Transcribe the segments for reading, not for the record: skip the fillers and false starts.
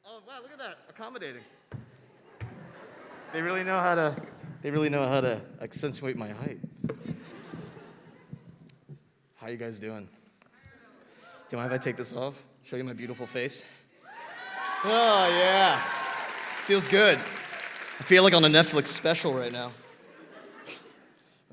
Oh wow, look at that. Accommodating. They really know how to accentuate my height. How you guys doing? Do you mind if I take this off? Show you my beautiful face? Oh yeah. Feels good. I feel like on a Netflix special right now.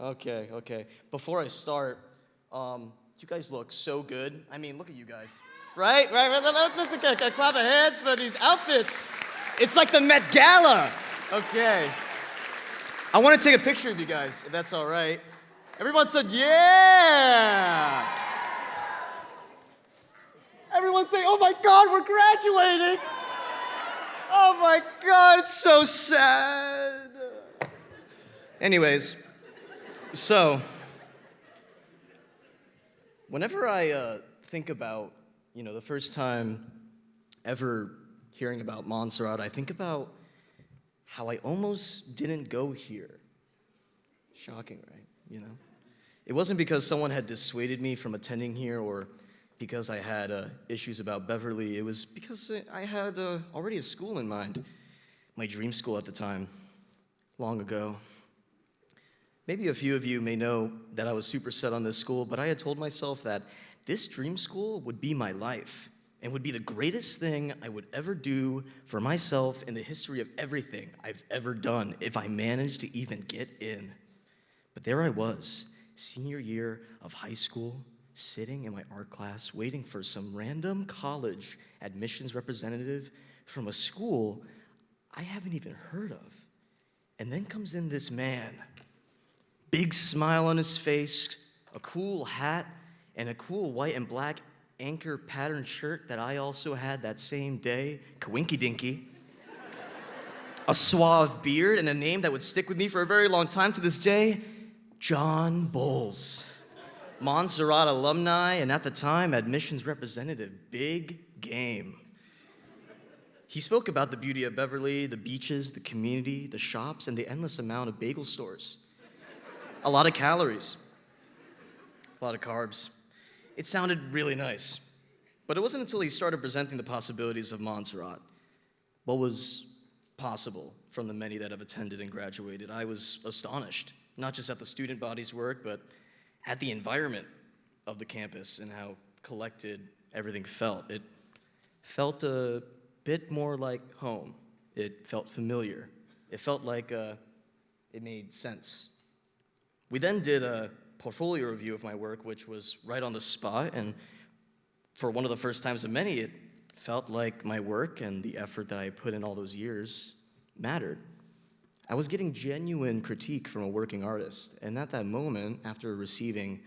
Okay. Before I start, you guys look so good. I mean, look at you guys. Right? Let's just get a clap of hands for these outfits. It's like the Met Gala. Okay. I want to take a picture of you guys, if that's all right. Everyone said, yeah! Everyone say, oh my God, we're graduating! Oh my God, it's so sad. Anyways, so, whenever I think about, the first time ever hearing about Montserrat, I think about how I almost didn't go here. Shocking, right? It wasn't because someone had dissuaded me from attending here or because I had issues about Beverly. It was because I had already a school in mind, my dream school at the time, long ago. Maybe a few of you may know that I was super set on this school, but I had told myself that this dream school would be my life and would be the greatest thing I would ever do for myself in the history of everything I've ever done if I managed to even get in. But there I was, senior year of high school, sitting in my art class, waiting for some random college admissions representative from a school I haven't even heard of. And then comes in this man, big smile on his face, a cool hat, and a cool white and black anchor patterned shirt that I also had that same day, Kawinky Dinky. A suave beard and a name that would stick with me for a very long time to this day, John Bowles. Montserrat alumni, and at the time, admissions representative. Big game. He spoke about the beauty of Beverly, the beaches, the community, the shops, and the endless amount of bagel stores. A lot of calories. A lot of carbs. It sounded really nice. But it wasn't until he started presenting the possibilities of Montserrat, what was possible from the many that have attended and graduated. I was astonished, not just at the student body's work, but at the environment of the campus and how collected everything felt. It felt a bit more like home. It felt familiar. It felt like it made sense. We then did a portfolio review of my work, which was right on the spot, and for one of the first times of many, it felt like my work and the effort that I put in all those years mattered. I was getting genuine critique from a working artist, and at that moment, after receiving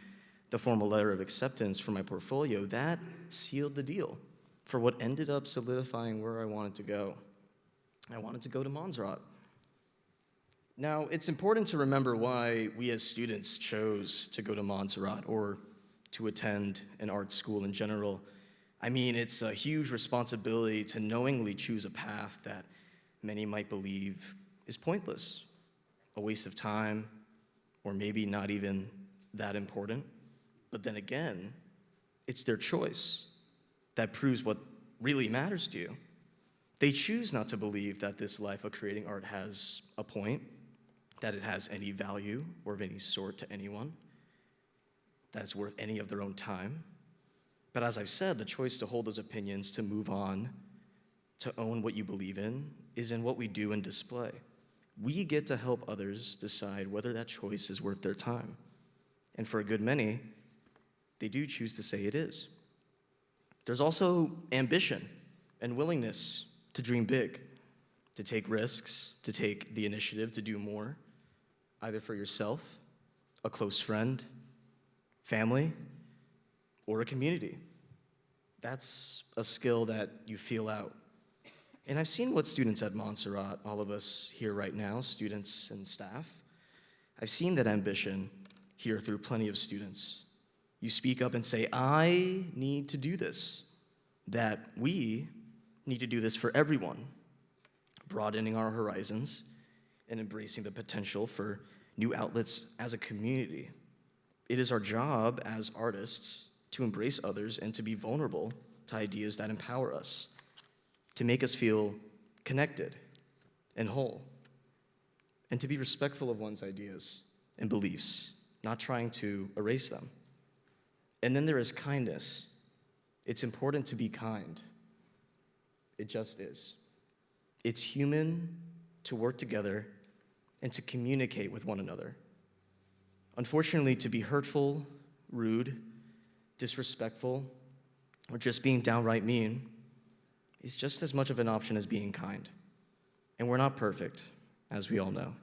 the formal letter of acceptance for my portfolio, that sealed the deal for what ended up solidifying where I wanted to go. I wanted to go to Montserrat. Now, it's important to remember why we as students chose to go to Montserrat or to attend an art school in general. I mean, it's a huge responsibility to knowingly choose a path that many might believe is pointless, a waste of time, or maybe not even that important. But then again, it's their choice that proves what really matters to you. They choose not to believe that this life of creating art has a point, that it has any value or of any sort to anyone, that it's worth any of their own time. But as I've said, the choice to hold those opinions, to move on, to own what you believe in, is in what we do and display. We get to help others decide whether that choice is worth their time. And for a good many, they do choose to say it is. There's also ambition and willingness to dream big, to take risks, to take the initiative to do more, either for yourself, a close friend, family, or a community. That's a skill that you feel out. And I've seen what students at Montserrat, all of us here right now, students and staff, I've seen that ambition here through plenty of students. You speak up and say, I need to do this, that we need to do this for everyone, broadening our horizons and embracing the potential for new outlets as a community. It is our job as artists to embrace others and to be vulnerable to ideas that empower us. to make us feel connected and whole, and to be respectful of one's ideas and beliefs, not trying to erase them. And then there is kindness. It's important to be kind. It just is. It's human to work together and to communicate with one another. Unfortunately, to be hurtful, rude, disrespectful, or just being downright mean is just as much of an option as being kind. And we're not perfect, as we all know.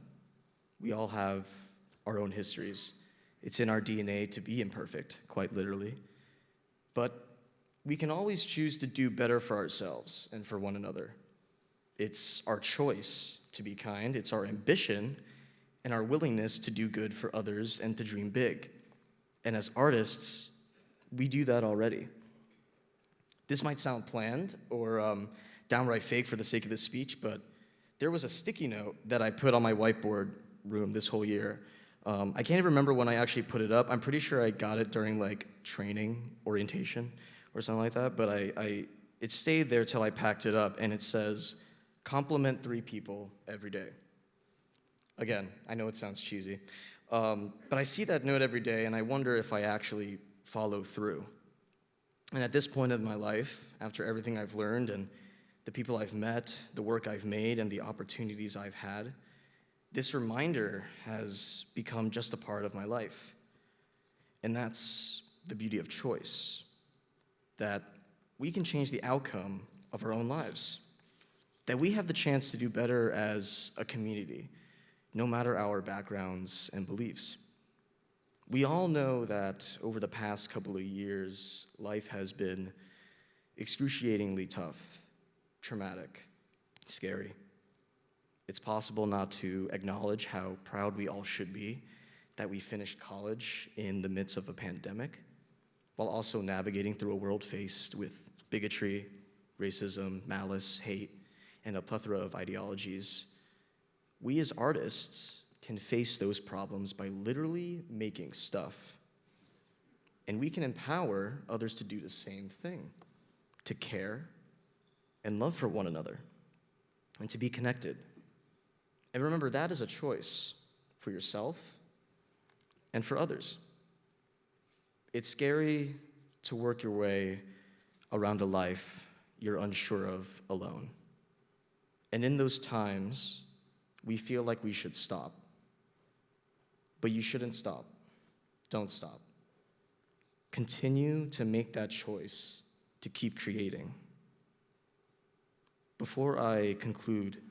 We all have our own histories. It's in our DNA to be imperfect, quite literally. But we can always choose to do better for ourselves and for one another. It's our choice to be kind. It's our ambition and our willingness to do good for others and to dream big. And as artists, we do that already. This might sound planned or downright fake for the sake of this speech, but there was a sticky note that I put on my whiteboard room this whole year. I can't even remember when I actually put it up. I'm pretty sure I got it during like training, orientation, or something like that, but it stayed there till I packed it up, and it says, compliment 3 people every day. Again, I know it sounds cheesy, but I see that note every day, and I wonder if I actually follow through. And at this point of my life, after everything I've learned and the people I've met, the work I've made, and the opportunities I've had, this reminder has become just a part of my life. And that's the beauty of choice, that we can change the outcome of our own lives, that we have the chance to do better as a community, no matter our backgrounds and beliefs. We all know that over the past couple of years, life has been excruciatingly tough, traumatic, scary. It's possible not to acknowledge how proud we all should be that we finished college in the midst of a pandemic, while also navigating through a world faced with bigotry, racism, malice, hate, and a plethora of ideologies. We as artists can face those problems by literally making stuff. And we can empower others to do the same thing, to care and love for one another, and to be connected. And remember, that is a choice for yourself and for others. It's scary to work your way around a life you're unsure of alone. And in those times, we feel like we should stop. But you shouldn't stop. Don't stop. Continue to make that choice to keep creating. Before I conclude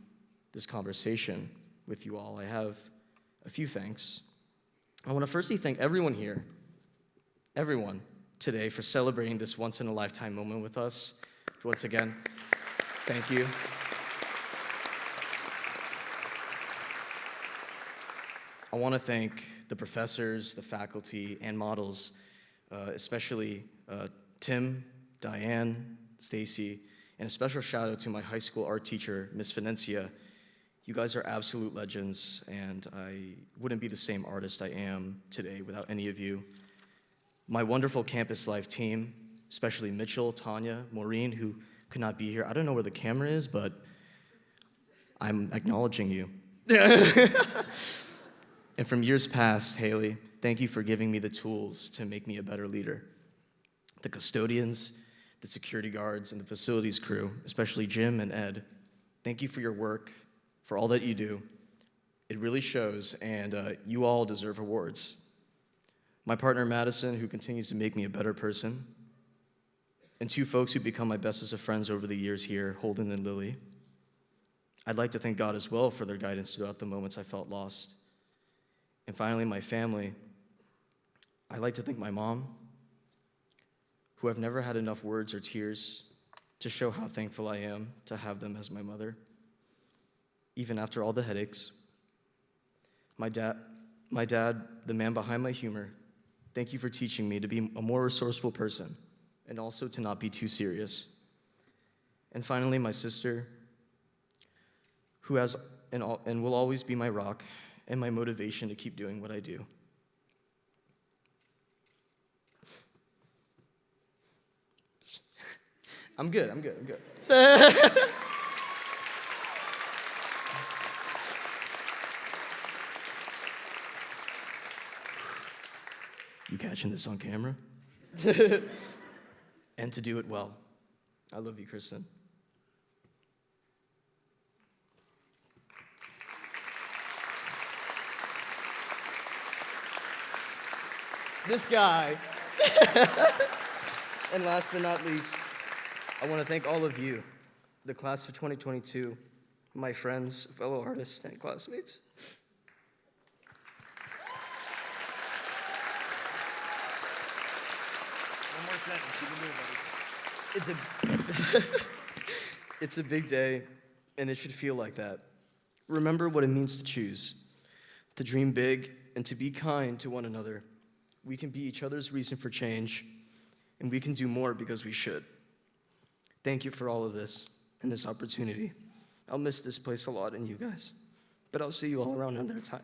this conversation with you all, I have a few thanks. I want to firstly thank everyone here, everyone today, for celebrating this once-in-a-lifetime moment with us. Once again, thank you. I want to thank the professors, the faculty, and models, especially Tim, Diane, Stacy, and a special shout out to my high school art teacher, Miss Venencia. You guys are absolute legends, and I wouldn't be the same artist I am today without any of you. My wonderful campus life team, especially Mitchell, Tanya, Maureen, who could not be here. I don't know where the camera is, but I'm acknowledging you. And from years past, Haley, thank you for giving me the tools to make me a better leader. The custodians, the security guards, and the facilities crew, especially Jim and Ed, thank you for your work, for all that you do. It really shows, and you all deserve awards. My partner, Madison, who continues to make me a better person, and 2 folks who become my bestest of friends over the years here, Holden and Lily. I'd like to thank God as well for their guidance throughout the moments I felt lost. And finally, my family. I'd like to thank my mom, who I've never had enough words or tears to show how thankful I am to have them as my mother, even after all the headaches. My dad, the man behind my humor, thank you for teaching me to be a more resourceful person and also to not be too serious. And finally, my sister, who has and will always be my rock and my motivation to keep doing what I do. I'm good. You catching this on camera? And to do it well. I love you, Kristen. This guy. And last but not least, I want to thank all of you, the class of 2022, my friends, fellow artists, and classmates. One more sentence. You can do it, buddy. It's a big day, and it should feel like that. Remember what it means to choose, to dream big, and to be kind to one another. We can be each other's reason for change, and we can do more because we should. Thank you for all of this and this opportunity. I'll miss this place a lot and you guys, but I'll see you all around another time.